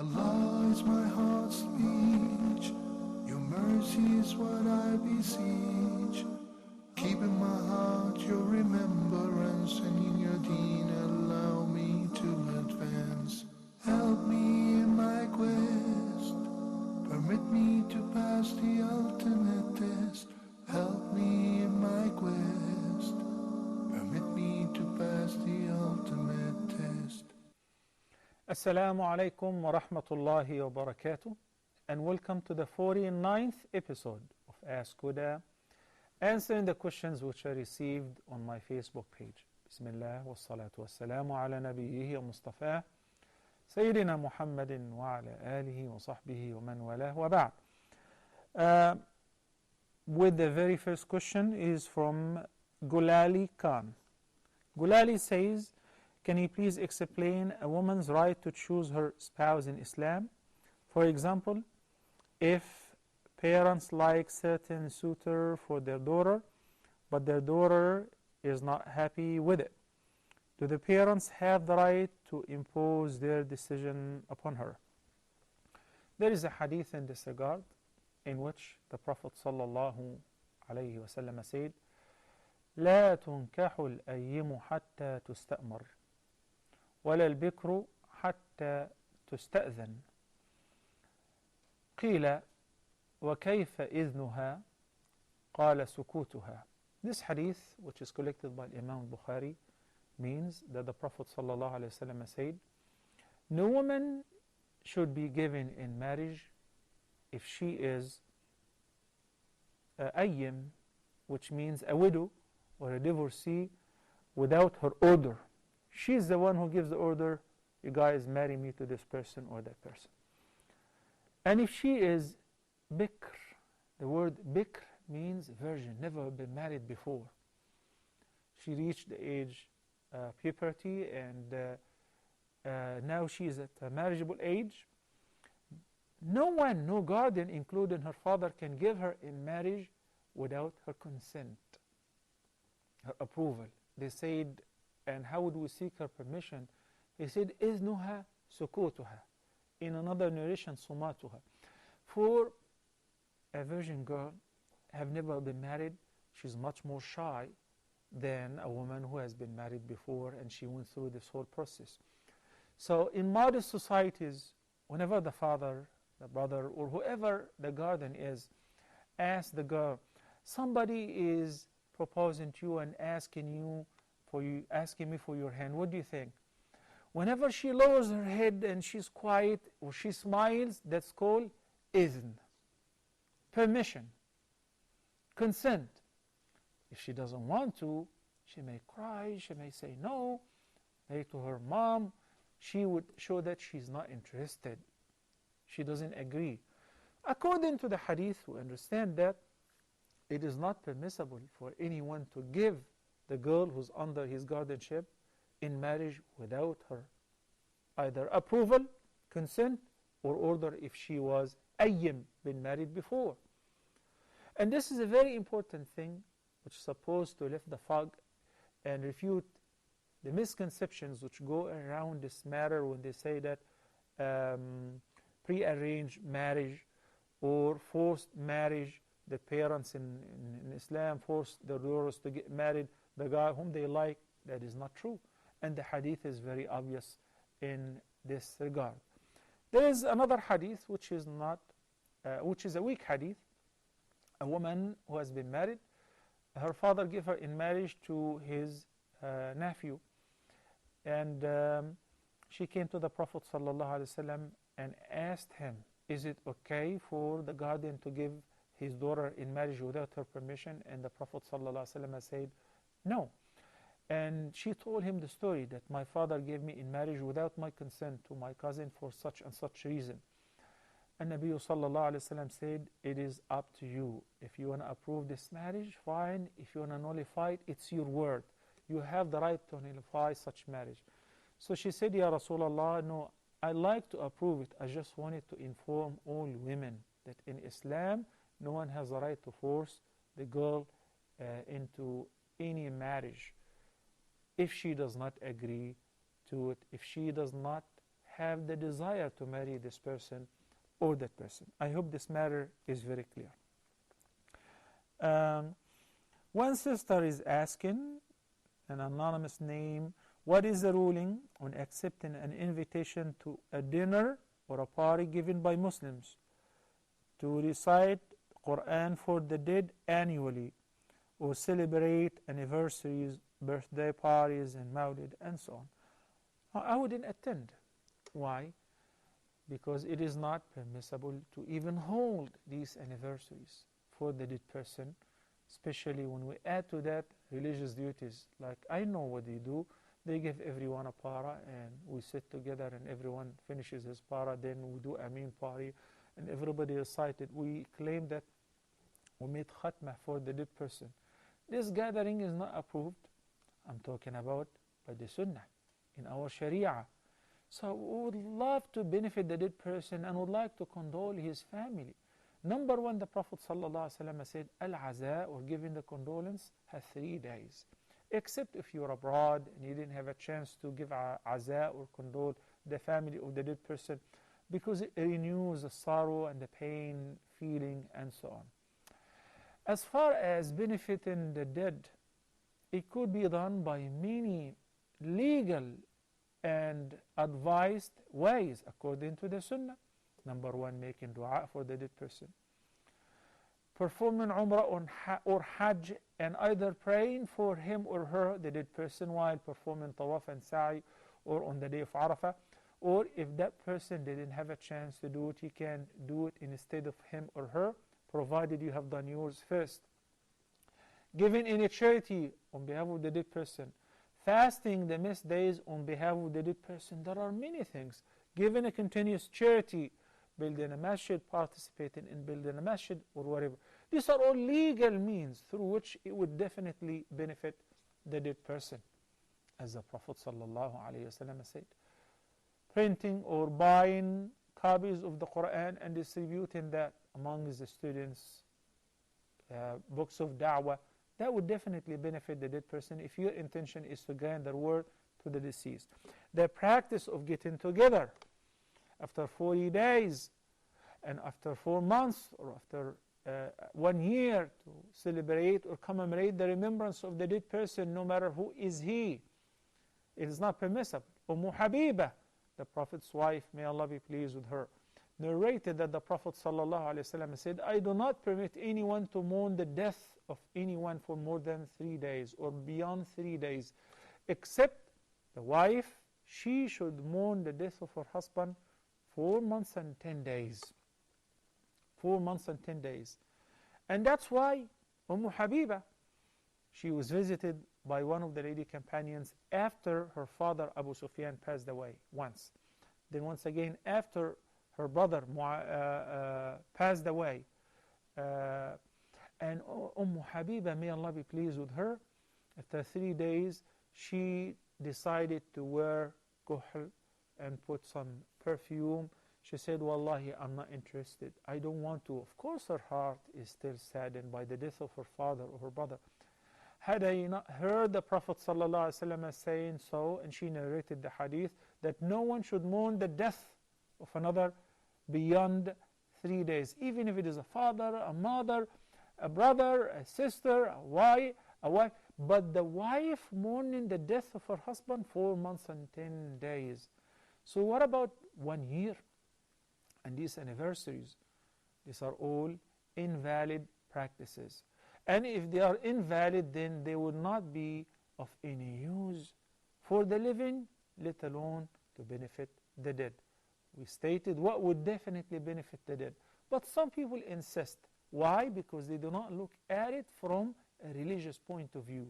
Allah is my heart's speech, your mercy is what I beseech. Keep in my heart your remembrance, and in your deen allow me to advance. Help me in my quest, permit me to pass the ultimate test. Help me in my quest, permit me to pass the ultimate test. Assalamu alaikum wa rahmatullahi wa barakatuh, and welcome to the 49th episode of Ask Huda, answering the questions which I received on my Facebook page. Bismillah wa salatu wa salamu ala nabiyyihi wa mustafah, Sayyidina Muhammadin wa ala alihi wa sahbihi wa man walah wa ba'd. With the very first question is from Gulali Khan. Gulali says, can you please explain a woman's right to choose her spouse in Islam? For example, if parents like certain suitor for their daughter, but their daughter is not happy with it, do the parents have the right to impose their decision upon her? There is a hadith in this regard in which the Prophet sallallahu alayhi wa sallam said, لا تنكح الأيم حتى تستأمر ولا البكر حتى تستأذن. قيل وكيف إذنها؟ قال سكوتها. This hadith, which is collected by Imam Bukhari, means that the Prophet ﷺ said, no woman should be given in marriage if she is ayyim, which means a widow or a divorcee, without her order. She's the one who gives the order, you guys marry me to this person or that person. And if she is bikr, the word bikr means virgin, never been married before. She reached the age puberty, and now she is at a marriageable age. No one, no guardian, including her father, can give her in marriage without her consent, her approval. They said, and how would we seek her permission? He said, إذنها سكوتها. In another narration, sumatuha. For a virgin girl, have never been married, she's much more shy than a woman who has been married before and she went through this whole process. So in modern societies, whenever the father, the brother, or whoever the guardian is, asks the girl, somebody is proposing to you and asking me for your hand, what do you think? Whenever she lowers her head and she's quiet or she smiles, that's called izn, permission, consent. If she doesn't want to, she may cry, she may say no, maybe to her mom. She would show that she's not interested, she doesn't agree. According to the hadith, we understand that it is not permissible for anyone to give the girl who's under his guardianship in marriage without her either approval, consent, or order if she was ayyim, been married before. And this is a very important thing which is supposed to lift the fog and refute the misconceptions which go around this matter when they say that pre-arranged marriage or forced marriage, the parents in Islam force their daughters to get married the guy whom they like. That is not true, and the hadith is very obvious in this regard. There is another hadith which is a weak hadith. A woman who has been married, her father gave her in marriage to his nephew, and she came to the Prophet ﷺ and asked him, is it okay for the guardian to give his daughter in marriage without her permission? And the Prophet ﷺ said, no. And she told him the story that my father gave me in marriage without my consent to my cousin for such and such reason. And Nabi sallallahu alayhi wa sallam said, it is up to you. If you want to approve this marriage, fine. If you want to nullify it, it's your word. You have the right to nullify such marriage. So she said, Ya Rasulullah, no, I like to approve it. I just wanted to inform all women that in Islam, no one has the right to force the girl into any marriage if she does not agree to it, if she does not have the desire to marry this person or that person. I hope this matter is very clear. One sister is asking, an anonymous name, what is the ruling on accepting an invitation to a dinner or a party given by Muslims to recite Quran for the dead annually or celebrate anniversaries, birthday parties, and Mawlid, and so on? I wouldn't attend. Why? Because it is not permissible to even hold these anniversaries for the dead person, especially when we add to that religious duties. Like, I know what they do. They give everyone a para, and we sit together, and everyone finishes his para. Then we do Ameen party, and everybody recited. We claim that we made khatmah for the dead person. This gathering is not approved. I'm talking about by the Sunnah in our Sharia. So we would love to benefit the dead person and would like to condole his family. Number one, the Prophet ﷺ said, Al-Aza, or giving the condolence, has 3 days. Except if you're abroad and you didn't have a chance to give Aza or condole the family of the dead person, because it renews the sorrow and the pain, feeling, and so on. As far as benefiting the dead, it could be done by many legal and advised ways according to the Sunnah. Number one, making dua for the dead person. Performing Umrah or Hajj and either praying for him or her, the dead person, while performing Tawaf and Sa'i or on the day of Arafah. Or if that person didn't have a chance to do it, he can do it instead of him or her, provided you have done yours first. Giving any charity on behalf of the dead person. Fasting the missed days on behalf of the dead person. There are many things. Giving a continuous charity, building a masjid, participating in building a masjid, or whatever. These are all legal means through which it would definitely benefit the dead person. As the Prophet ﷺ said, printing or buying copies of the Quran and distributing that among the students, books of da'wah, that would definitely benefit the dead person if your intention is to grant the word to the deceased. The practice of getting together after 40 days and after 4 months or after 1 year to celebrate or commemorate the remembrance of the dead person, no matter who is he, it is not permissible. Habiba, the Prophet's wife, may Allah be pleased with her, narrated that the Prophet ﷺ said, I do not permit anyone to mourn the death of anyone for more than 3 days or beyond 3 days, except the wife. She should mourn the death of her husband 4 months and 10 days. 4 months and 10 days. And that's why Habiba, she was visited by one of the lady companions after her father Abu Sufyan passed away once. Then once again after her brother passed away. And Habiba, may Allah be pleased with her, after 3 days she decided to wear kuhl and put some perfume. She said, Wallahi, I'm not interested. I don't want to. Of course her heart is still saddened by the death of her father or her brother. Had I not heard the Prophet ﷺ saying so, and she narrated the hadith, that no one should mourn the death of another beyond 3 days, even if it is a father, a mother, a brother, a sister, a wife, but the wife mourning the death of her husband 4 months and 10 days. So what about 1 year? And these anniversaries, these are all invalid practices. And if they are invalid, then they will not be of any use for the living, let alone to benefit the dead. We stated what would definitely benefit the dead. But some people insist. Why? Because they do not look at it from a religious point of view.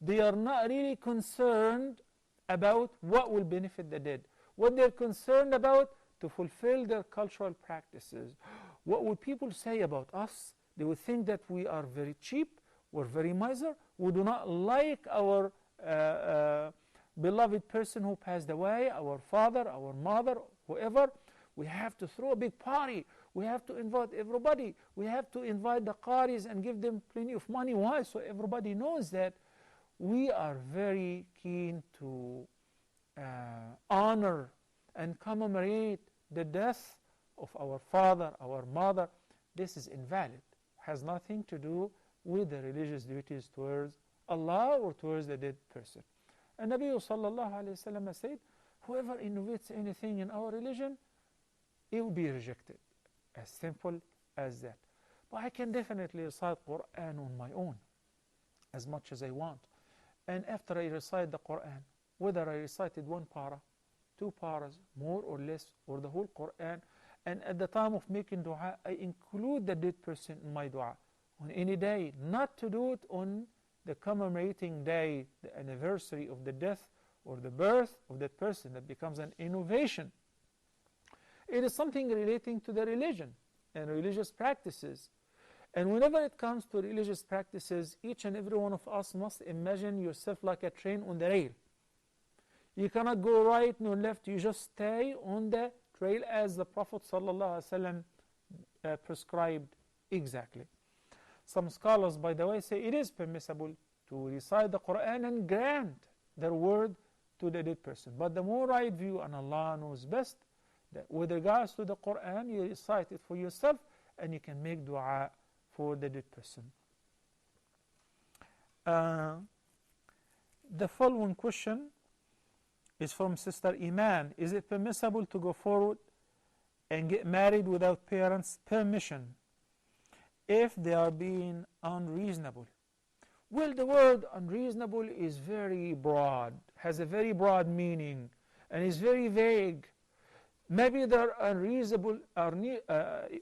They are not really concerned about what will benefit the dead. What they're concerned about, to fulfill their cultural practices. What would people say about us? They would think that we are very cheap, we're very miser, we do not like our beloved person who passed away, our father, our mother, whoever. We have to throw a big party. We have to invite everybody. We have to invite the qaris and give them plenty of money. Why? So everybody knows that we are very keen to honor and commemorate the death of our father, our mother, this is invalid. Has nothing to do with the religious duties towards Allah or towards the dead person. And Nabi sallallahu alayhi wa sallam said, whoever innovates anything in our religion, it will be rejected. As simple as that. But I can definitely recite Quran on my own as much as I want. And after I recite the Quran, whether I recited one para, two paras, more or less, or the whole Quran, and at the time of making dua, I include the dead person in my dua on any day, not to do it on the commemorating day, the anniversary of the death or the birth of that person. That becomes an innovation. It is something relating to the religion and religious practices. And whenever it comes to religious practices, each and every one of us must imagine yourself like a train on the rail. You cannot go right nor left, you just stay on the trail as the Prophet ﷺ prescribed exactly. Some scholars, by the way, say it is permissible to recite the Quran and grant their word to the dead person. But the more right view, and Allah knows best, that with regards to the Quran, you recite it for yourself and you can make dua for the dead person. The following question is from Sister Iman. Is it permissible to go forward and get married without parents' permission if they are being unreasonable? Well, the word unreasonable is very broad, has a very broad meaning, and is very vague. Maybe they're unreasonable,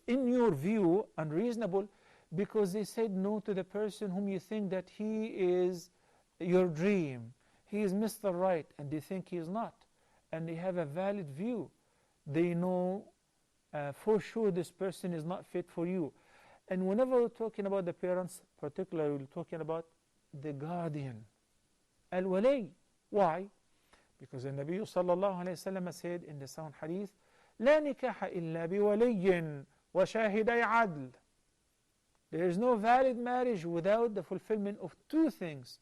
in your view, unreasonable because they said no to the person whom you think that he is your dream. He is Mr. Right, and they think he is not. And they have a valid view. They know for sure this person is not fit for you. And whenever we're talking about the parents, particularly we're talking about the guardian, al-wali. Why? Because the Nabi sallallahu alayhi wa sallam said in the sound hadith, لا نكاح إلا بولي وشاهدي عدل. There is no valid marriage without the fulfillment of two things: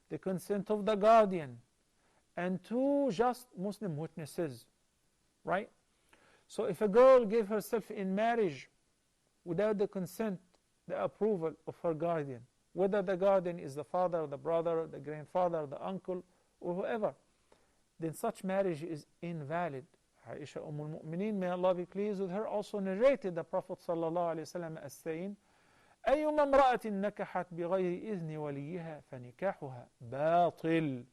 the consent of the guardian and two just Muslim witnesses. Right? So if a girl gave herself in marriage without the consent, the approval of her guardian, whether the guardian is the father, the brother, the grandfather, the uncle, or whoever, then such marriage is invalid. Aisha al-Mu'mineen, may Allah be pleased with her, also narrated the Prophet sallallahu alaihi wasallam as saying, أيما امرأة نكحت بغير إذن وليها فنكاحها باطل.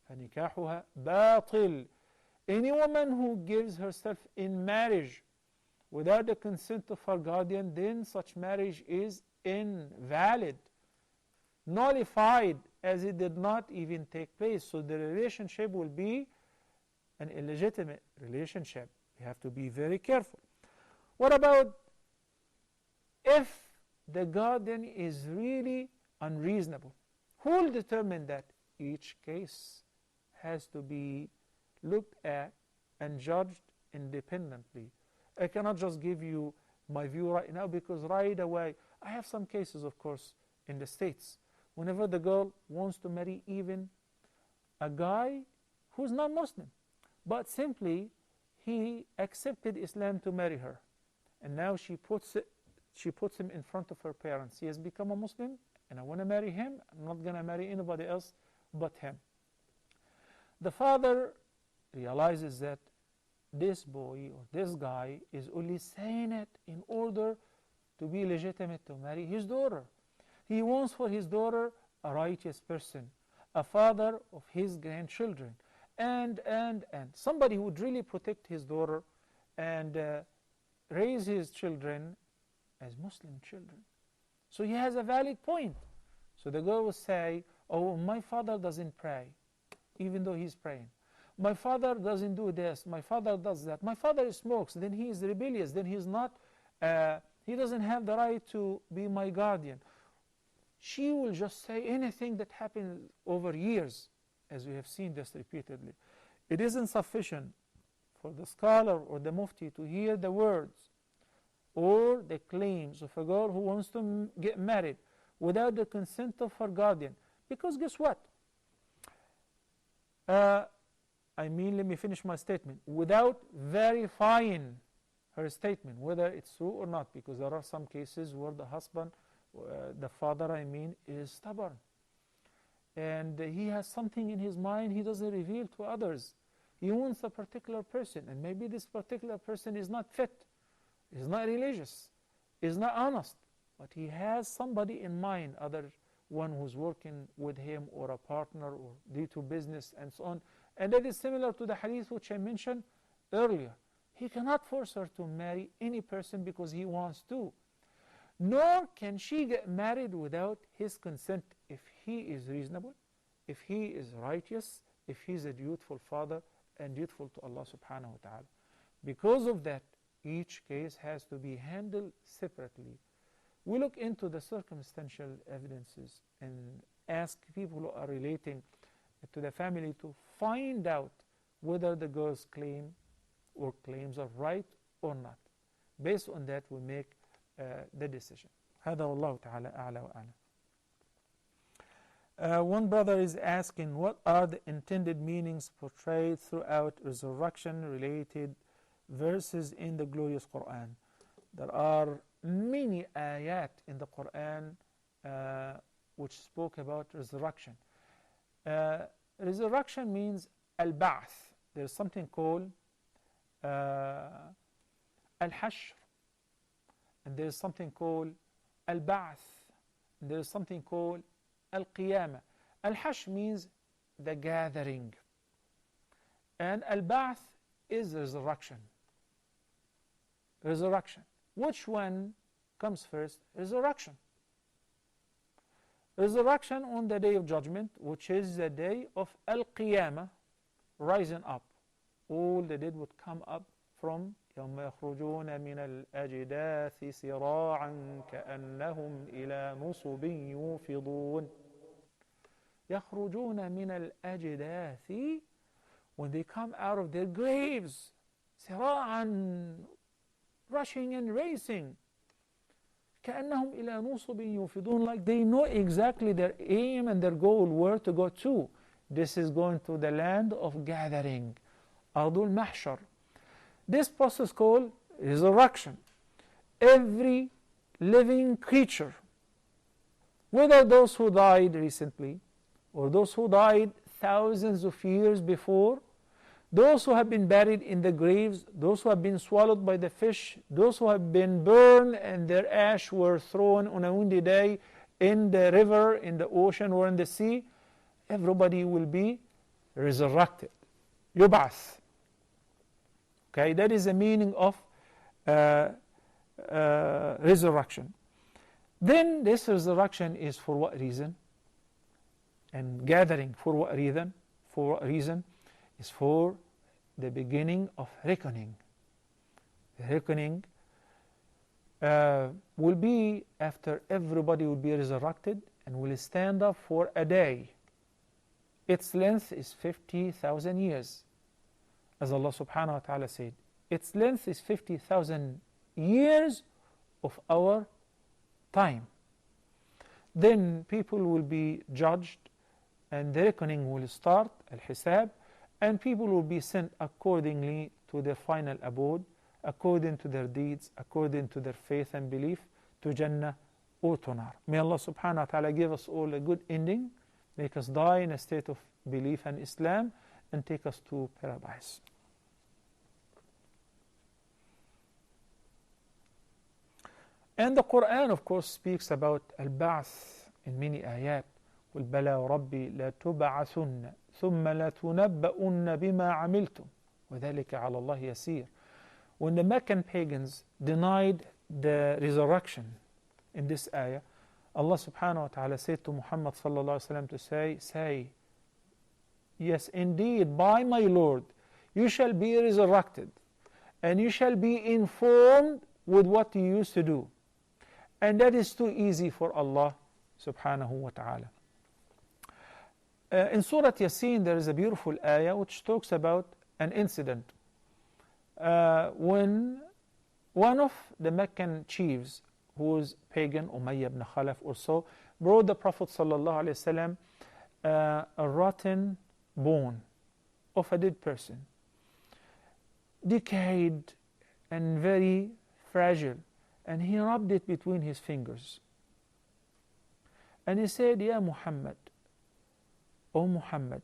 فنكاحها باطل. Any woman who gives herself in marriage without the consent of her guardian, then such marriage is invalid, nullified, as it did not even take place. So the relationship will be an illegitimate relationship. You have to be very careful. What about if the guardian is really unreasonable? Who will determine that? Each case has to be looked at and judged independently. I cannot just give you my view right now because right away, I have some cases, of course, in the States. Whenever the girl wants to marry even a guy who's not Muslim, but simply he accepted Islam to marry her, and now she puts him in front of her parents. He has become a Muslim, and I want to marry him. I'm not going to marry anybody else but him. The father realizes that this boy or this guy is only saying it in order to be legitimate to marry his daughter. He wants for his daughter a righteous person, a father of his grandchildren, and somebody who would really protect his daughter and raise his children as Muslim children. So he has a valid point. So the girl will say, oh, my father doesn't pray, even though he's praying. My father doesn't do this, my father does that. My father smokes, then he is rebellious, then he's not, he doesn't have the right to be my guardian. She will just say anything that happened over years, as we have seen this repeatedly. It isn't sufficient for the scholar or the mufti to hear the words or the claims of a girl who wants to get married without the consent of her guardian. Because guess what? let me finish my statement, without verifying her statement, whether it's true or not, because there are some cases where the husband, the father, is stubborn. And he has something in his mind he doesn't reveal to others. He wants a particular person, and maybe this particular person is not fit, is not religious, is not honest, but he has somebody in mind, other one who's working with him, or a partner, or due to business and so on. And that is similar to the hadith which I mentioned earlier. He cannot force her to marry any person because he wants to. Nor can she get married without his consent if he is reasonable, if he is righteous, if he is a dutiful father and dutiful to Allah subhanahu wa ta'ala. Because of that, each case has to be handled separately. We look into the circumstantial evidences and ask people who are relating to the family to find out whether the girl's claim or claims are right or not. Based on that, we make the decision. هذا والله تعالى أعلى وأعلم. One brother is asking, what are the intended meanings portrayed throughout resurrection-related verses in the glorious Quran? There are many ayat in the Quran which spoke about resurrection. Resurrection means al-ba'th. There's something called al-hashr, and there's something called al-ba'th, and there's something called al-qiyamah. Al-hashr means the gathering, and al-ba'th is resurrection. Resurrection. Which one comes first? Resurrection. Resurrection on the day of judgment, which is the day of al-qiyamah, rising up. All the dead would come up from يوم يخرجون من الأجداث سراعا كأنهم إلى نصب يوفضون. يخرجون من الأجداث, when they come out of their graves, سراعا, rushing and racing, كأنهم إلى نصب يوفضون, like they know exactly their aim and their goal, where to go to. This is going to the land of gathering, أرض المحشر. This process called resurrection. Every living creature, whether those who died recently or those who died thousands of years before, those who have been buried in the graves, those who have been swallowed by the fish, those who have been burned and their ash were thrown on a windy day in the river, in the ocean, or in the sea, everybody will be resurrected. Yub'ath. Okay, that is the meaning of resurrection. Then this resurrection is for what reason? And gathering for what reason? For what reason? Is for the beginning of reckoning. The reckoning will be after everybody will be resurrected and will stand up for a day. Its length is 50,000 years. As Allah subhanahu wa ta'ala said, its length is 50,000 years of our time. Then people will be judged and the reckoning will start, al-hisab, and people will be sent accordingly to their final abode, according to their deeds, according to their faith and belief, to Jannah or to Nar. May Allah subhanahu wa ta'ala give us all a good ending, make us die in a state of belief and Islam, and take us to paradise. And the Quran, of course, speaks about al-ba'th in many ayat. قُلْ بَلَا رَبِّي لَتُبْعَثُنَّ ثُمَّ لَتُنَبَّؤُنَّ بِمَا عَمِلْتُمْ وَذَلِكَ عَلَى اللَّهِ يَسِيرٌ. When the Meccan pagans denied the resurrection in this ayah, Allah subhanahu wa ta'ala said to Muhammad sallallahu alayhi wa sallam to say, yes, indeed, by my Lord, you shall be resurrected, and you shall be informed with what you used to do. And that is too easy for Allah subhanahu wa ta'ala. In Surah Yasin, there is a beautiful ayah which talks about an incident when one of the Meccan chiefs, who was pagan, Umayyah ibn Khalaf or so, brought the Prophet sallallahu alaihi wasallam a rotten bone, of a dead person, decayed and very fragile, and he rubbed it between his fingers. And he said, Ya Muhammad, O Muhammad,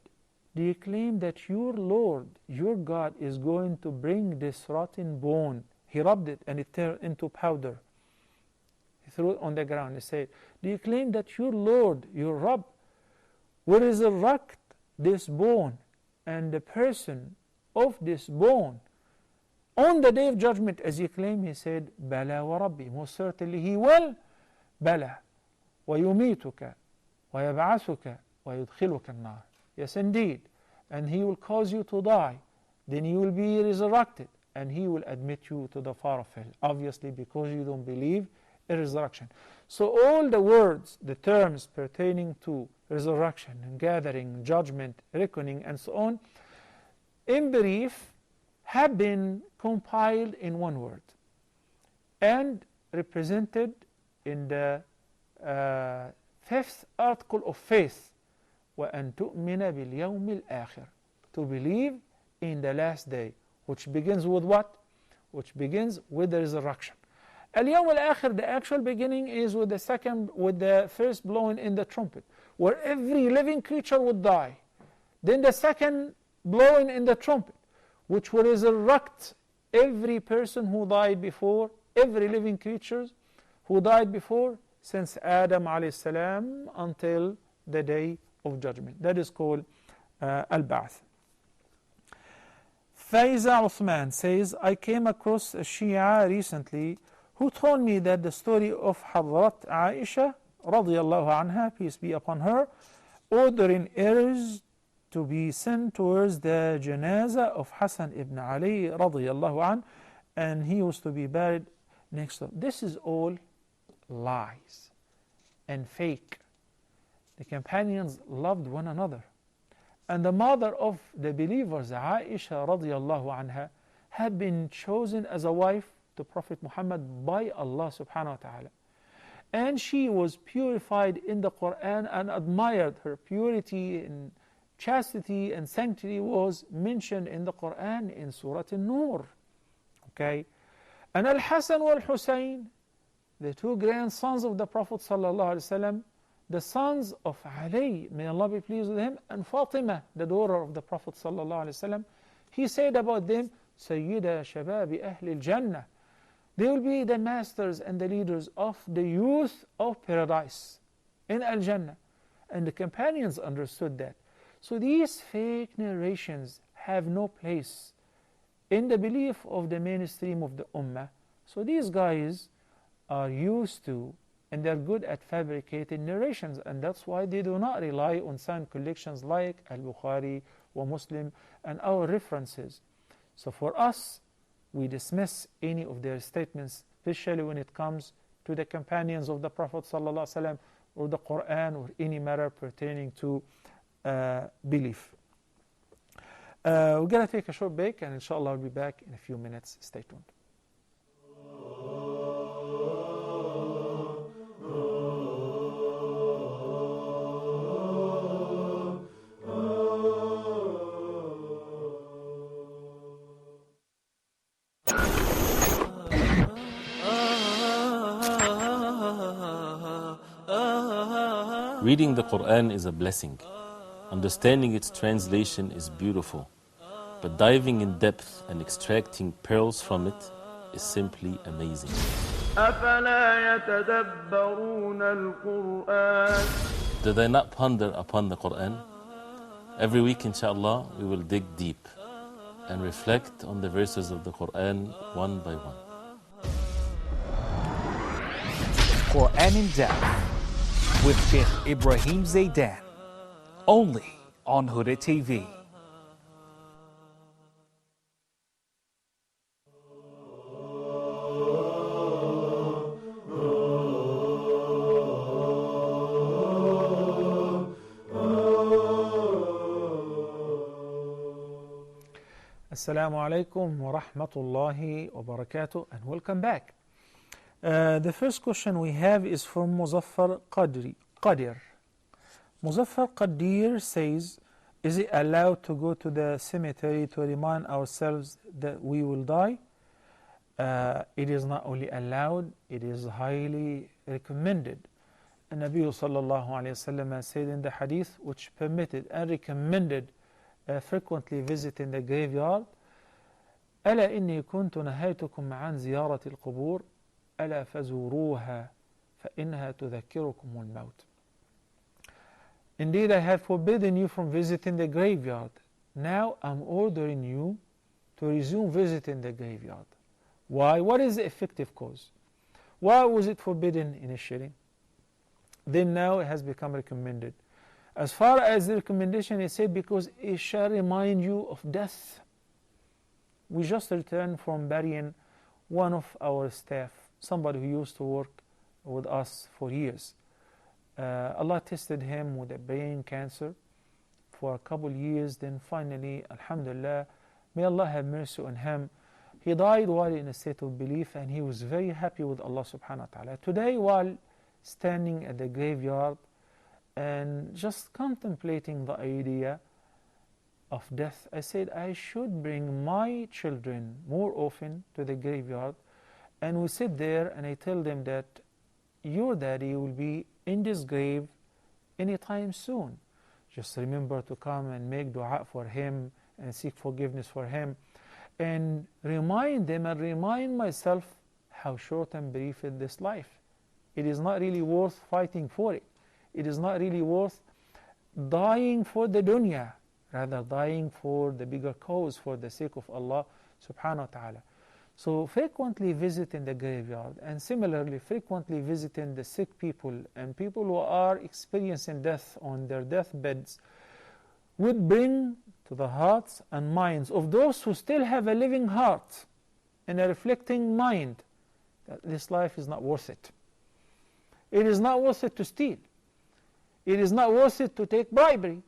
do you claim that your Lord, your God, is going to bring this rotten bone? He rubbed it and it turned into powder. He threw it on the ground. He said, do you claim that your Lord, your Rabb, will resurrect this bone and the person of this bone on the day of judgment as you claim? He said, Bala wa Rabbi, most certainly he will. Bala, wa yumituka, wa yab'asuka, wa yudkhiluka an-nar. Yes, indeed. And he will cause you to die. Then you will be resurrected. And he will admit you to the fire of hell. Obviously, because you don't believe in resurrection. So all the words, the terms pertaining to resurrection and gathering, judgment, reckoning, and so on, in brief, have been compiled in one word and represented in the fifth article of faith, وَأَن تُؤْمِنَ بِالْيَوْمِ الْآخِرِ, to believe in the last day, which begins with what? Which begins with the resurrection. اليوم الآخر, the actual beginning is with the first blowing in the trumpet, where every living creature would die. Then the second blowing in the trumpet, which will resurrect every person who died before, every living creature who died before, since Adam alayhi salam until the day of judgment. That is called Al-Ba'ath. Faiza Uthman says, I came across a Shia recently who told me that the story of Hadrat Aisha radiyallahu anha, peace be upon her, ordering heirs to be sent towards the janazah of Hassan ibn Ali radiyallahu an, and he was to be buried next to him. This is all lies and fake. The companions loved one another. And the mother of the believers, Aisha radiyallahu anha, had been chosen as a wife to Prophet Muhammad by Allah subhanahu wa ta'ala. And she was purified in the Quran and admired her purity and chastity and sanctity was mentioned in the Quran in Surah An-Nur. Okay? And Al-Hasan wal-Husayn, the two grandsons of the Prophet sallallahu alaihi wasallam, the sons of Ali, may Allah be pleased with him, and Fatima, the daughter of the Prophet sallallahu alaihi wasallam, he said about them, Sayyida Shababi Ahli al-Jannah. They will be the masters and the leaders of the youth of paradise in Al-Jannah. And the companions understood that. So these fake narrations have no place in the belief of the mainstream of the Ummah. So these guys are used to, and they're good at fabricating narrations, and that's why they do not rely on sound collections like Al-Bukhari or Muslim and our references. So for us, we dismiss any of their statements, especially when it comes to the companions of the Prophet ﷺ or the Quran or any matter pertaining to belief. We're going to take a short break, and inshallah I'll be back in a few minutes. Stay tuned. Reading the Quran is a blessing. Understanding its translation is beautiful. But diving in depth and extracting pearls from it is simply amazing. Do they not ponder upon the Quran? Every week, inshallah, we will dig deep and reflect on the verses of the Quran one by one. Quran in Depth with Sheikh Ibrahim Zaidan, only on Huda TV. Assalamu alaikum wa rahmatullahi wa barakatuh, and welcome back. The first question we have is from Muzaffar Qadir. Muzaffar Qadir says, Is it allowed to go to the cemetery to remind ourselves that we will die? It is not only allowed, it is highly recommended. And Nabi sallallahu alayhi wasallam said in the hadith, which permitted and recommended frequently visiting the graveyard, ألا إني كنت نهيتكم عن زيارة القبور ألا فزوروها فإنها تذكركم الموت. Indeed, I have forbidden you from visiting the graveyard. Now I'm ordering you to resume visiting the graveyard. Why? What is the effective cause? Why was it forbidden initially? Then now it has become recommended. As far as the recommendation is said, because it shall remind you of death. We just returned from burying one of our staff, somebody who used to work with us for years. Allah tested him with a brain cancer for a couple years. Then finally, alhamdulillah, may Allah have mercy on him, he died while in a state of belief, and he was very happy with Allah subhanahu wa ta'ala. Today, while standing at the graveyard and just contemplating the idea of death, I said I should bring my children more often to the graveyard, and we sit there and I tell them that your daddy will be in this grave anytime soon. Just remember to come and make dua for him and seek forgiveness for him, and remind them and remind myself how short and brief is this life. It is not really worth fighting for it. It is not really worth dying for the dunya, rather dying for the bigger cause, for the sake of Allah subhanahu wa ta'ala. So frequently visiting the graveyard, and similarly frequently visiting the sick people and people who are experiencing death on their deathbeds, would bring to the hearts and minds of those who still have a living heart and a reflecting mind that this life is not worth it. It is not worth it to steal. It is not worth it to take bribery.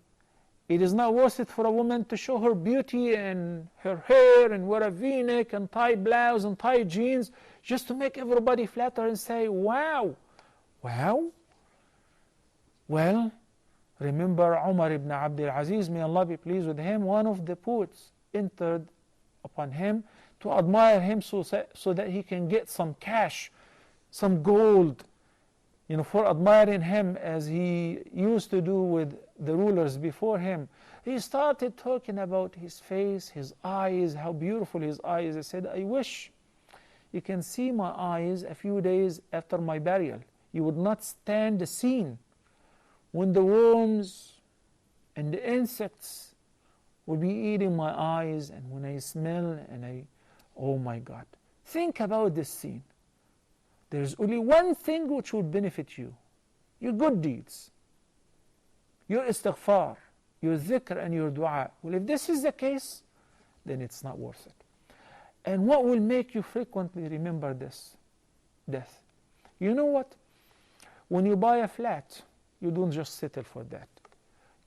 It is not worth it for a woman to show her beauty and her hair and wear a v-neck and tie blouse and tie jeans just to make everybody flatter and say, wow. Wow? Well, remember Umar ibn Abdul Aziz, may Allah be pleased with him, one of the poets entered upon him to admire him so that he can get some cash, some gold, for admiring him as he used to do with the rulers before him. He started talking about his face, his eyes, how beautiful his eyes. I said, I wish you can see my eyes a few days after my burial. You would not stand the scene when the worms and the insects would be eating my eyes, and when I smell and oh my God. Think about this scene. There's only one thing which would benefit you: your good deeds, your istighfar, your dhikr and your dua. Well, if this is the case, then it's not worth it. And what will make you frequently remember this? Death. You know what? When you buy a flat, you don't just settle for that.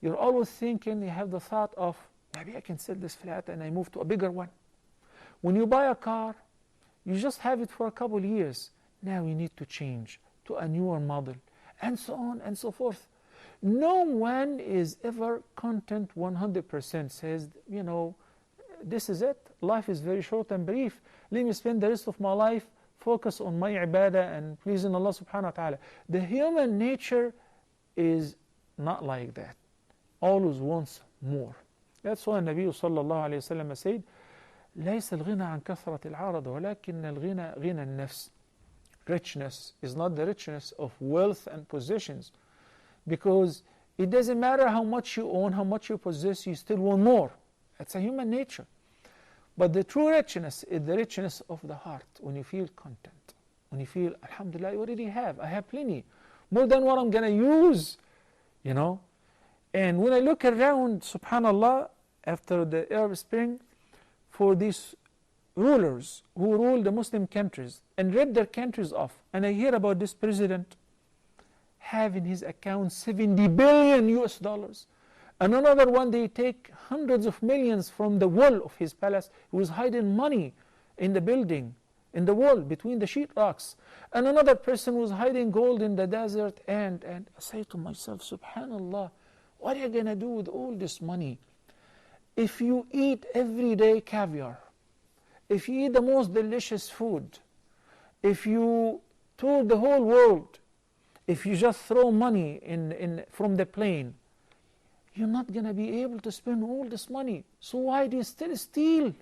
You're always thinking, you have the thought of, maybe I can sell this flat and I move to a bigger one. When you buy a car, you just have it for a couple years. Now you need to change to a newer model, and so on and so forth. No one is ever content 100%, says, this is it. Life is very short and brief. Let me spend the rest of my life focus on my ibadah and pleasing Allah subhanahu wa ta'ala. The human nature is not like that. Always wants more. That's why Nabi sallallahu alayhi wa sallam said, ليس الغنى عن كثرة العرض ولكن الغنى غنى النفس. Richness is not the richness of wealth and possessions, because it doesn't matter how much you own, how much you possess, you still want more. That's a human nature. But the true richness is the richness of the heart, when you feel content, when you feel, alhamdulillah, I already have, I have plenty, more than what I'm going to use, And when I look around, subhanallah, after the Arab Spring, for these rulers who rule the Muslim countries and rip their countries off, and I hear about this president having his account 70 billion US dollars, and another one they take hundreds of millions from the wall of his palace, who is hiding money in the building, in the wall between the sheetrocks, and another person was hiding gold in the desert, and I say to myself, subhanallah, What are you going to do with all this money? If you eat every day caviar, if you eat the most delicious food, if you tour the whole world, if you just throw money from the plane, you're not going to be able to spend all this money. So why do you still steal?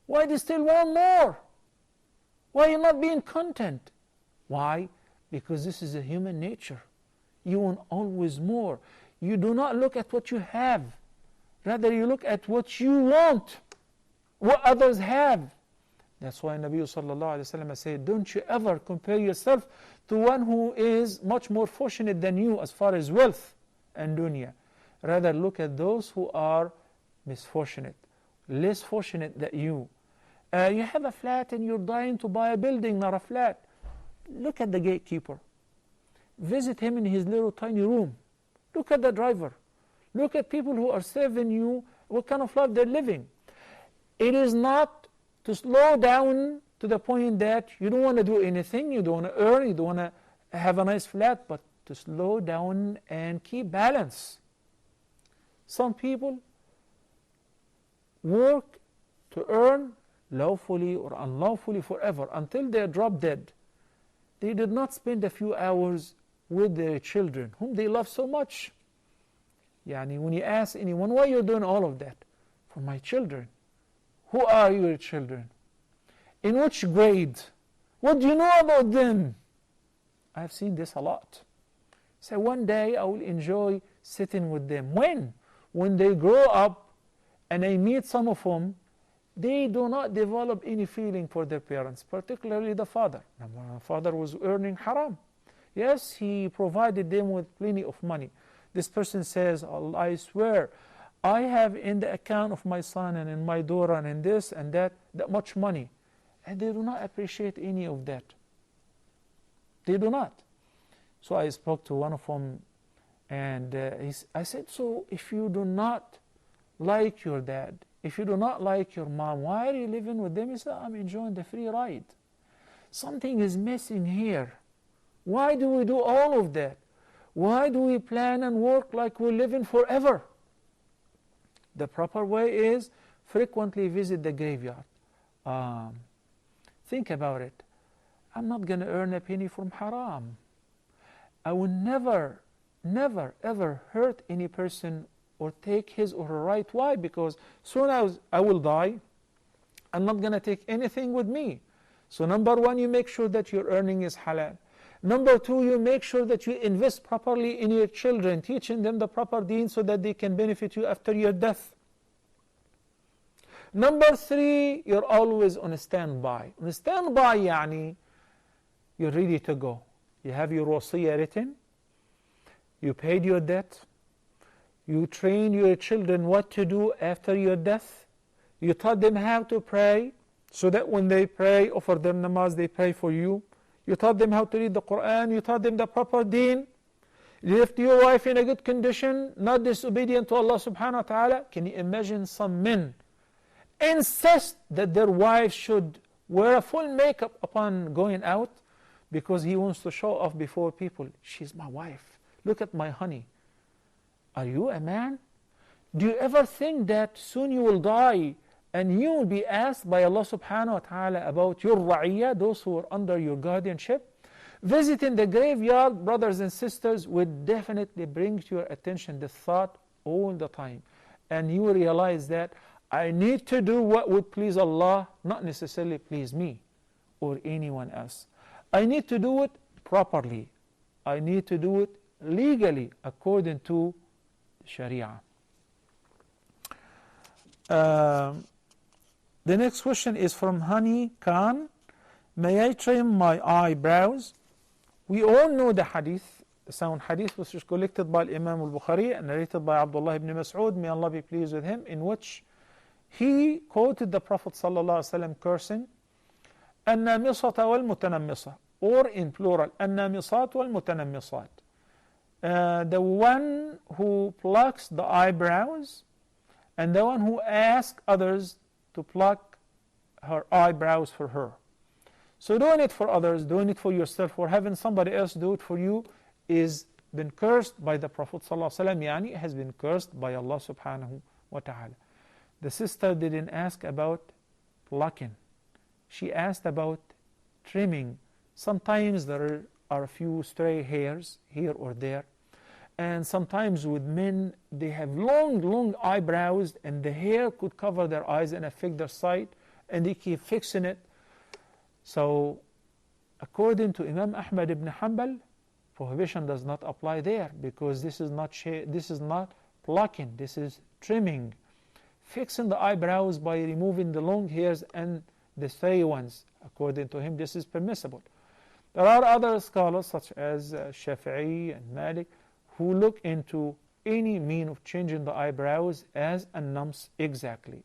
Why do you still want more? Why are you not being content? Why? Because this is a human nature. You want always more. You do not look at what you have. Rather, you look at what you want, what others have. That's why Nabi sallallahu alayhi wa sallam said, don't you ever compare yourself to one who is much more fortunate than you as far as wealth and dunya. Rather, look at those who are misfortunate, less fortunate than you. You have a flat and you're dying to buy a building, not a flat. Look at the gatekeeper. Visit him in his little tiny room. Look at the driver. Look at people who are serving you, what kind of life they're living. It is not to slow down to the point that you don't want to do anything, you don't want to earn, you don't want to have a nice flat, but to slow down and keep balance. Some people work to earn lawfully or unlawfully forever until they drop dead. They did not spend a few hours with their children, whom they love so much. When you ask anyone, why are you doing all of that? For my children. Who are your children? In which grade? What do you know about them? I've seen this a lot. So one day I will enjoy sitting with them. When? When they grow up and I meet some of them, they do not develop any feeling for their parents, particularly the father. The father was earning haram. Yes, he provided them with plenty of money. This person says, I swear, I have in the account of my son and in my daughter and in this and that much money. And they do not appreciate any of that. They do not. So I spoke to one of them and I said, so if you do not like your dad, if you do not like your mom, why are you living with them? He said, I'm enjoying the free ride. Something is missing here. Why do we do all of that? Why do we plan and work like we're living forever? The proper way is frequently visit the graveyard. Think about it. I'm not going to earn a penny from haram. I will never, ever hurt any person or take his or her right. Why? Because soon as I will die, I'm not going to take anything with me. So number one, you make sure that your earning is halal. Number two, you make sure that you invest properly in your children, teaching them the proper deen so that they can benefit you after your death. Number three, you're always on a standby. On a standby, you're ready to go. You have your wasiyah written, you paid your debt, you train your children what to do after your death, you taught them how to pray, so that when they pray, offer them namaz, they pray for you. You taught them how to read the Quran, you taught them the proper deen. You left your wife in a good condition, not disobedient to Allah subhanahu wa ta'ala. Can you imagine some men insist that their wives should wear a full makeup upon going out because he wants to show off before people? She's my wife. Look at my honey. Are you a man? Do you ever think that soon you will die and you will be asked by Allah subhanahu wa ta'ala about your ra'iyah, those who are under your guardianship? Visiting the graveyard, brothers and sisters, would definitely bring to your attention the thought all the time. And you will realize that I need to do what would please Allah, not necessarily please me or anyone else. I need to do it properly. I need to do it legally according to Sharia. The next question is from Hani Khan. May I trim my eyebrows? We all know the hadith, the sound hadith, which is collected by Imam al-Bukhari and narrated by Abdullah ibn Mas'ud, may Allah be pleased with him, in which he quoted the Prophet ﷺ cursing, النامصة والمتنمصة, or in plural, النامصات والمتنمصات. The one who plucks the eyebrows and the one who asks others to pluck her eyebrows for her. So doing it for others, doing it for yourself, or having somebody else do it for you is been cursed by the Prophet ﷺ, يعني has been cursed by Allah subhanahu wa ta'ala. The sister didn't ask about plucking. She asked about trimming. Sometimes there are a few stray hairs here or there. And sometimes with men, they have long eyebrows, and the hair could cover their eyes and affect their sight, and they keep fixing it. So, according to Imam Ahmad ibn Hanbal, prohibition does not apply there, because this is not plucking, this is trimming. Fixing the eyebrows by removing the long hairs and the stray ones, according to him, this is permissible. There are other scholars such as Shafi'i and Malik who look into any mean of changing the eyebrows as a nams exactly.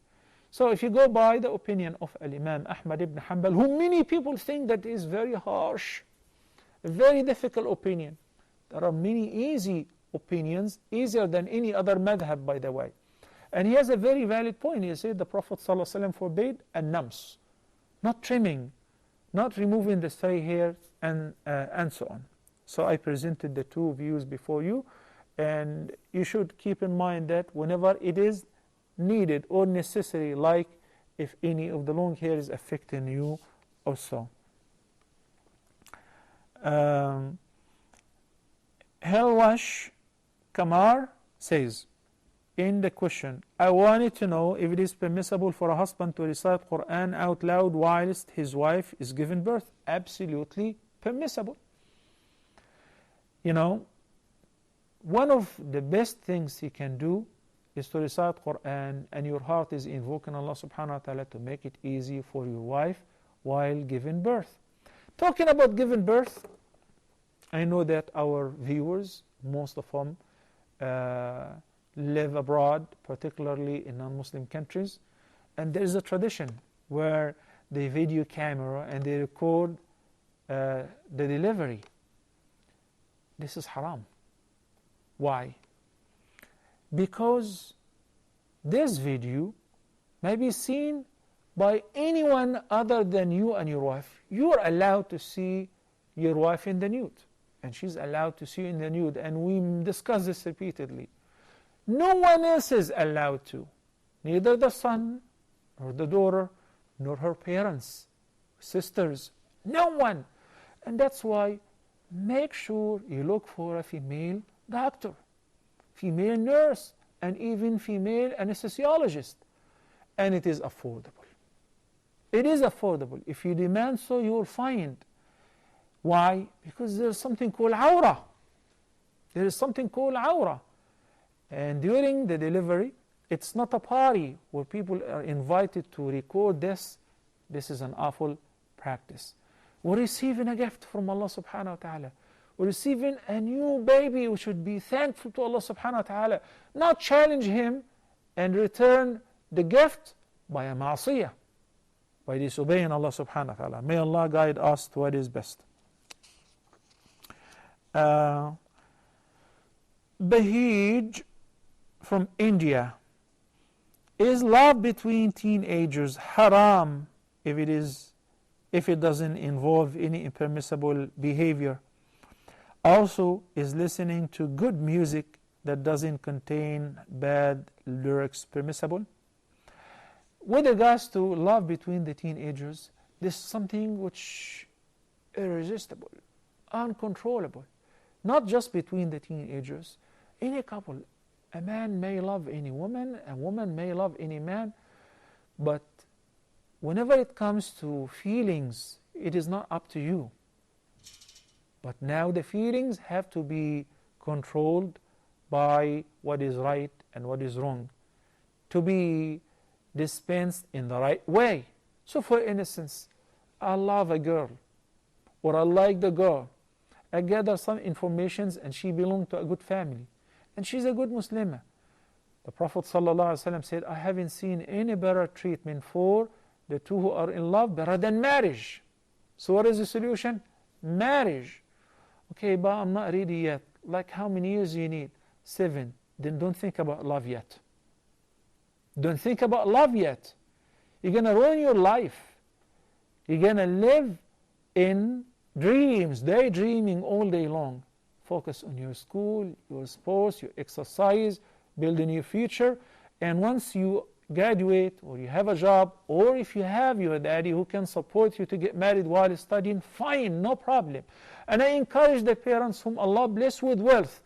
So if you go by the opinion of Imam Ahmad ibn Hanbal, who many people think that is very harsh, a very difficult opinion. There are many easy opinions, easier than any other madhab, by the way. And he has a very valid point. He said the Prophet ﷺ forbade an-nams, not trimming, not removing the stray hair, and so on. So I presented the two views before you, and you should keep in mind that whenever it is needed or necessary, like if any of the long hair is affecting you or so. Helwash Kamar says in the question, I wanted to know if it is permissible for a husband to recite Quran out loud whilst his wife is giving birth. Absolutely permissible. You know, one of the best things he can do is to recite Quran, and your heart is invoking Allah subhanahu wa ta'ala to make it easy for your wife while giving birth. Talking about giving birth, I know that our viewers, most of them, live abroad, particularly in non-Muslim countries, and there is a tradition where they video camera and they record the delivery. This is haram. Why? Because this video may be seen by anyone other than you and your wife. You are allowed to see your wife in the nude, and she's allowed to see you in the nude, and we discussed this repeatedly. No one else is allowed to, neither the son, nor the daughter, nor her parents, sisters, no one. And that's why make sure you look for a female doctor, female nurse, and even female anesthesiologist. And it is affordable. It is affordable. If you demand so, you will find. Why? Because there's something called awra. There is something called awra. And during the delivery, it's not a party where people are invited to record this. This is an awful practice. We're receiving a gift from Allah subhanahu wa ta'ala. We're receiving a new baby. We should be thankful to Allah subhanahu wa ta'ala, not challenge him and return the gift by a ma'asiyah, by disobeying Allah subhanahu wa ta'ala. May Allah guide us to what is best. Bahij from India. Is love between teenagers haram if it doesn't involve any impermissible behavior? Also, is listening to good music that doesn't contain bad lyrics permissible? With regards to love between the teenagers, this is something which is irresistible, uncontrollable. Not just between the teenagers, any couple. A man may love any woman, a woman may love any man, but whenever it comes to feelings, it is not up to you. But now the feelings have to be controlled by what is right and what is wrong, to be dispensed in the right way. So for instance, I love a girl, or I like the girl. I gather some informations and she belongs to a good family, and she's a good Muslimah. The Prophet ﷺ said, I haven't seen any better treatment for the two who are in love better than marriage. So what is the solution? Marriage. Okay, but I'm not ready yet. Like how many years you need? 7. Then don't think about love yet. Don't think about love yet. You're going to ruin your life. You're going to live in dreams, daydreaming all day long. focus on your school, your sports, your exercise, building your future. And once you graduate or you have a job, or if you have your daddy who can support you to get married while studying, fine, no problem. And I encourage the parents whom Allah bless with wealth,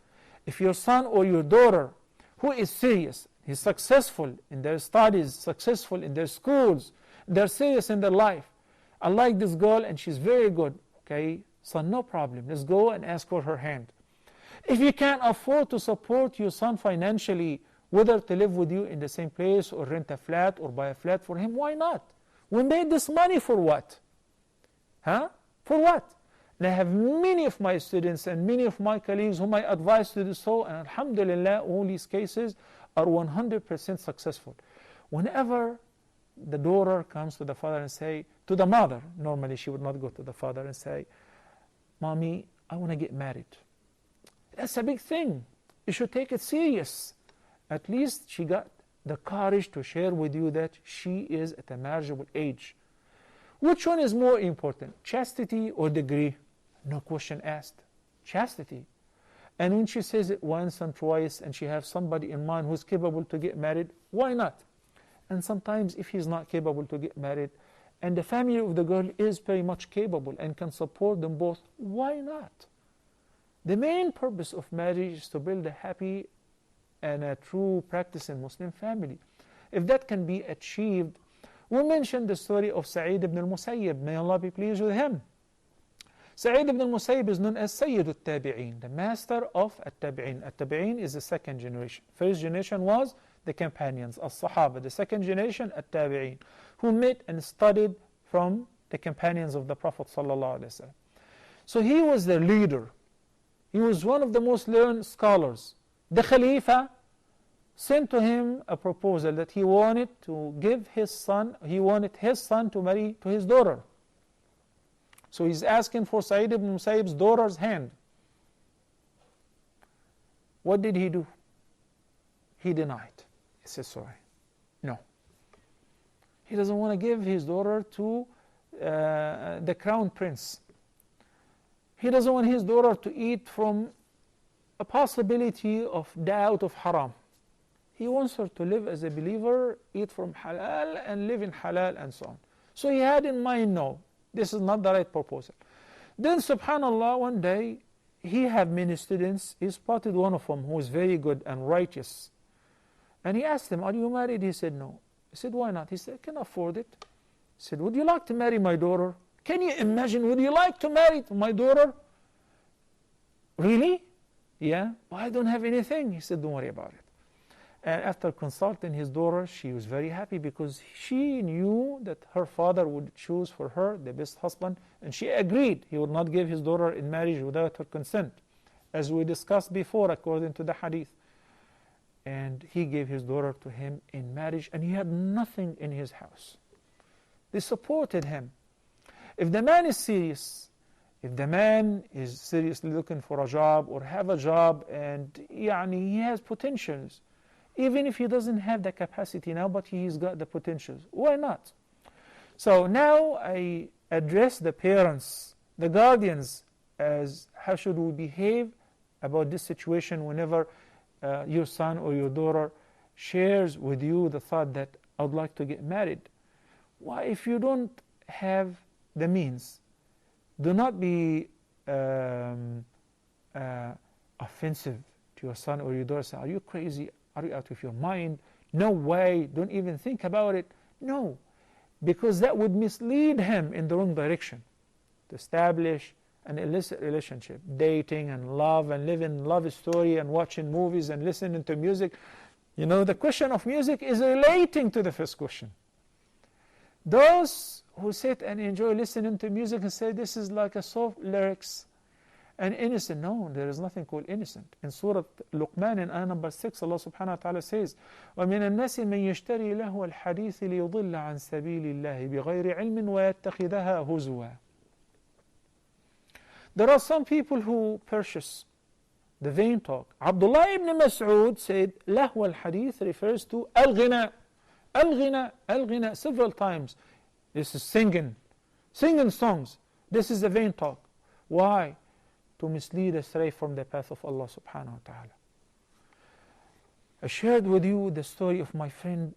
if your son or your daughter who is serious, he's successful in their studies, successful in their schools, they're serious in their life, I like this girl and she's very good, okay, son, no problem, let's go and ask for her hand. If you can't afford to support your son financially, whether to live with you in the same place or rent a flat or buy a flat for him, why not? We made this money for what? Huh? For what? And I have many of my students and many of my colleagues whom I advise to do so, and alhamdulillah, all these cases are 100% successful. Whenever the daughter comes to the father and say, to the mother, normally she would not go to the father and say, Mommy, I want to get married. That's a big thing. You should take it serious. At least she got the courage to share with you that she is at a marriageable age. Which one is more important, chastity or degree? No question asked. Chastity. And when she says it once and twice and she has somebody in mind who's capable to get married, why not? And sometimes if he's not capable to get married and the family of the girl is very much capable and can support them both, why not? The main purpose of marriage is to build a happy and a true practicing Muslim family. If that can be achieved, we mentioned the story of Sa'id ibn al-Musayyib, may Allah be pleased with him. Sa'id ibn al-Musayyib is known as Sayyid al-Tabi'een, the master of al-Tabi'een. Al-Tabi'een is the second generation. First generation was the companions, al-Sahaba. The second generation, al-Tabi'een, who met and studied from the companions of the Prophet ﷺ. So he was the leader. He was one of the most learned scholars. The Khalifa sent to him a proposal that he wanted to give his son, he wanted his son to marry to his daughter. So he's asking for Sa'id ibn Musayyib's daughter's hand. What did he do? He denied. He said, sorry, no. He doesn't want to give his daughter to the crown prince. He doesn't want his daughter to eat from a possibility of doubt of haram. He wants her to live as a believer, eat from halal and live in halal and so on. So he had in mind, no, this is not the right proposal. Then subhanallah, one day he had many students. He spotted one of them who was very good and righteous. And he asked him, are you married? He said, no. He said, why not? He said, I can afford it. He said, would you like to marry my daughter? Can you imagine, would you like to marry my daughter? Really? Yeah, well, I don't have anything. He said, don't worry about it. And after consulting his daughter, she was very happy because she knew that her father would choose for her the best husband, and she agreed he would not give his daughter in marriage without her consent, as we discussed before according to the hadith. And he gave his daughter to him in marriage, and he had nothing in his house. They supported him. If the man is serious, if the man is seriously looking for a job or have a job and he has potentials, even if he doesn't have the capacity now, but he's got the potentials, why not? So now I address the parents, the guardians, as how should we behave about this situation whenever your son or your daughter shares with you the thought that I would like to get married. Why, if you don't have the means, do not be offensive to your son or your daughter. Say, are you crazy? Are you out of your mind? No way, don't even think about it. No, because that would mislead him in the wrong direction. To establish an illicit relationship, dating and love and living love story and watching movies and listening to music. You know, the question of music is relating to the first question. Those who sit and enjoy listening to music and say this is like a soft lyrics and innocent. No, there is nothing called innocent. In Surah Luqman in ayah number 6, Allah subhanahu wa ta'ala says, وَمِنَ النَّاسِ مَنْ يَشْتَرِي لَهُوَ الْحَدِيثِ لِيُضِلَّ عَنْ سَبِيلِ اللَّهِ بِغَيْرِ عِلْمٍ وَيَتَّخِذَهَا هُزُوًا. There are some people who purchase the vain talk. Abdullah ibn Mas'ud said, لَهْوَ الْحَدِيث refers to al-ghina. Al-ghina, al-ghina, several times. This is singing songs. This is the vain talk. Why? to mislead astray from the path of Allah subhanahu wa ta'ala. I shared with you the story of my friend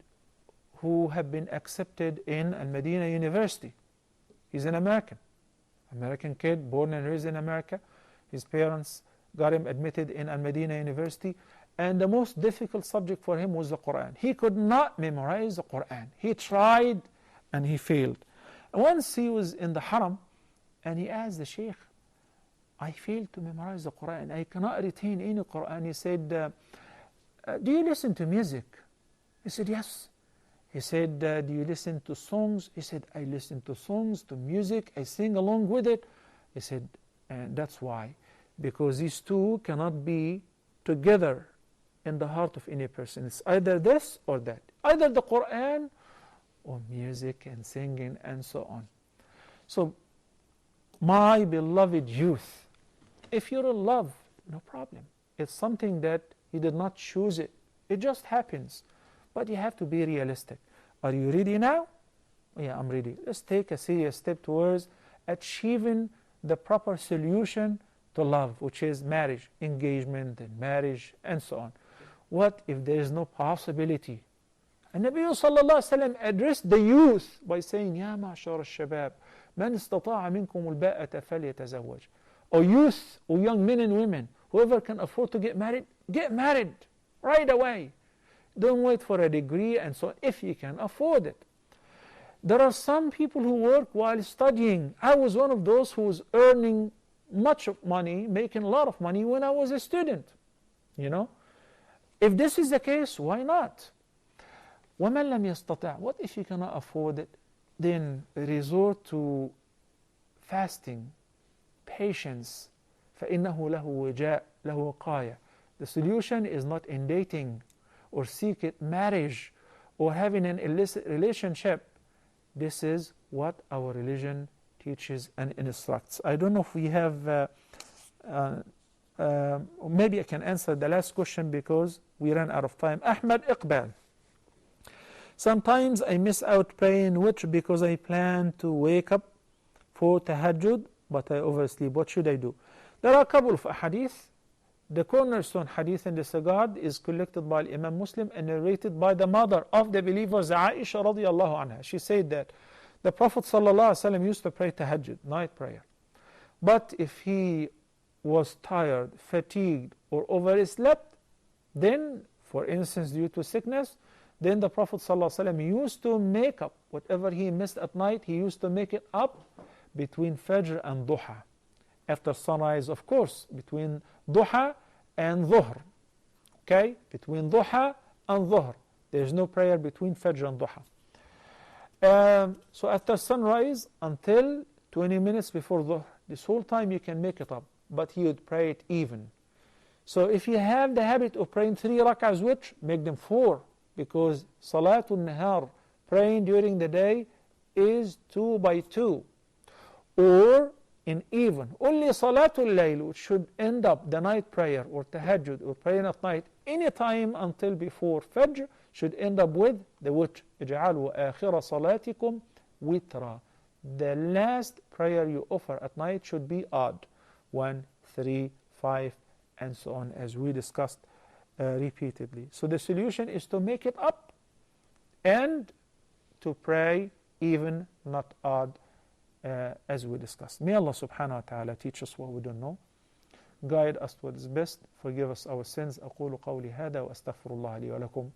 who have been accepted in Al-Madinah University. He's an American kid, born and raised in America. His parents got him admitted in Al-Madinah University, and the most difficult subject for him was the Quran. He could not memorize the Quran. He tried and he failed. Once he was in the Haram and he asked the Sheikh, I failed to memorize the Quran. I cannot retain any Quran. He said, do you listen to music? He said, yes. He said, do you listen to songs? He said, I listen to songs, to music. I sing along with it. He said, and that's why. Because these two cannot be together in the heart of any person. It's either this or that. Either the Quran or music and singing and so on. So, my beloved youth, if you're in love, no problem. It's something that you did not choose it. It just happens. But you have to be realistic. Are you ready now? Yeah, I'm ready. Let's take a serious step towards achieving the proper solution to love, which is marriage, engagement, and marriage, and so on. What if there is no possibility? And Nabi sallallahu alayhi wa sallam addressed the youth by saying, Ya ma'ashar al-shabab, man istata'a minkum al-ba'ata falyatazawwaj. O youth, O young men and women, whoever can afford to get married right away. Don't wait for a degree and so on, if you can afford it. There are some people who work while studying. I was one of those who was earning much money, making a lot of money when I was a student. You know? If this is the case, why not? وَمَنْ لَمْ يَسْتَطِعْ. What if you cannot afford it? Then resort to fasting, patience. فَإِنَّهُ لَهُ وِجَاء لَهُ وَقَايَةٌ. The solution is not in dating or secret marriage or having an illicit relationship. This is what our religion teaches and instructs. I don't know if we have, maybe I can answer the last question because we ran out of time. Ahmed Iqbal. Sometimes I miss out praying witr because I plan to wake up for tahajjud, but I oversleep. What should I do? There are a couple of hadith. The cornerstone hadith in this regard is collected by Imam Muslim and narrated by the mother of the believers, Aisha radiallahu anha. She said that the Prophet sallallahu alaihi wasallam used to pray tahajjud, night prayer. But if he was tired, fatigued, or overslept, then, for instance, due to sickness, then the Prophet sallallahu alaihi wasallam used to make up whatever he missed at night. He used to make it up between Fajr and Duha. After sunrise, of course, between Duha and Dhuhr. Okay? Between Duha and Dhuhr. There is no prayer between Fajr and Duha. So after sunrise until 20 minutes before Dhuhr, this whole time you can make it up. But he would pray it even. So if you have the habit of praying 3 rak'ahs witr, make them 4. Because Salatul Nahar, praying during the day, is 2 by 2. Or in even. Only Salatul Layl, which should end up the night prayer or tahajjud or praying at night, any time until before Fajr, should end up with the witr. اجعلوا آخر صلاتكم وترا. The last prayer you offer at night should be odd. 1, 3, 5, and so on, as we discussed repeatedly. So the solution is to make it up and to pray even, not odd, as we discussed. May Allah subhanahu wa ta'ala teach us what we don't know, guide us to what is best, forgive us our sins. أقول قولي هذا وأستغفر الله لي ولكم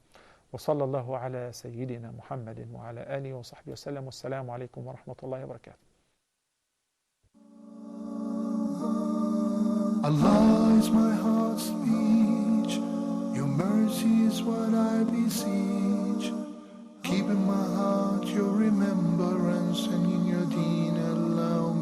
وصلى الله على سيدنا محمد وعلى آله وصحبه وسلم والسلام عليكم ورحمة الله وبركاته. Allah is my heart's speech, your mercy is what I beseech. Keep in my heart your remembrance and in your deen allow